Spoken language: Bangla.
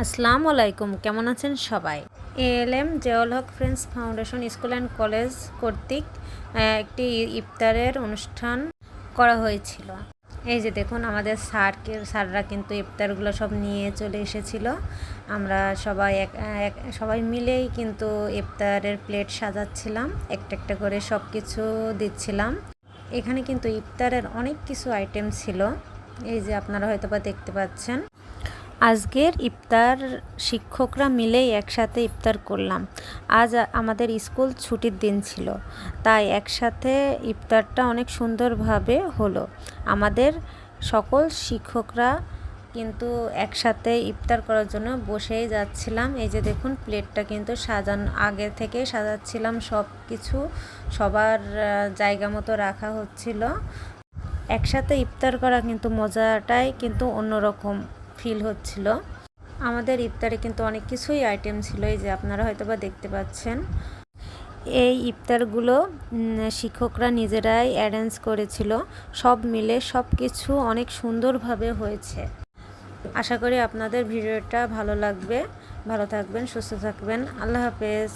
আসসালামু আলাইকুম, কেমন আছেন সবাই? ALM Ziaul Haque friends foundation school and college কর্তৃক একটি ইফতারের অনুষ্ঠান করা হয়েছিল। এই যে দেখুন, আমাদের স্যাররা কিন্তু ইফতারগুলো সব নিয়ে চলে এসেছিল। আমরা সবাই মিলেই কিন্তু ইফতারের প্লেট সাজাচ্ছিলাম, একটা একটা করে সব কিছু দিচ্ছিলাম। এখানে কিন্তু ইফতারের অনেক কিছু আইটেম ছিল, এই যে আপনারা হয়তো বা দেখতে পাচ্ছেন। আজকের ইফতার শিক্ষকরা মিলেই একসাথে ইফতার করলাম। আজ আমাদের স্কুল ছুটির দিন ছিল, তাই একসাথে ইফতারটা অনেক সুন্দরভাবে হলো। আমাদের সকল শিক্ষকরা কিন্তু একসাথে ইফতার করার জন্য বসেই যাচ্ছিলাম। এই যে দেখুন, প্লেটটা কিন্তু আগে থেকে সাজাচ্ছিলাম, সব কিছু সবার জায়গা মতো রাখা হচ্ছিল। একসাথে ইফতার করা কিন্তু মজাটাই কিন্তু অন্যরকম ফিল হচ্ছিল। আমাদের ইফতারে কিন্তু অনেক কিছুই আইটেম ছিল, এই যে আপনারা হয়তো বা দেখতে পাচ্ছেন। এই ইফতারগুলো শিক্ষকরা নিজেরাই অ্যারেঞ্জ করেছিল, সব মিলে সব কিছু অনেক সুন্দরভাবে হয়েছে। আশা করি আপনাদের ভিডিওটা ভালো লাগবে। ভালো থাকবেন, সুস্থ থাকবেন। আল্লাহ হাফেজ।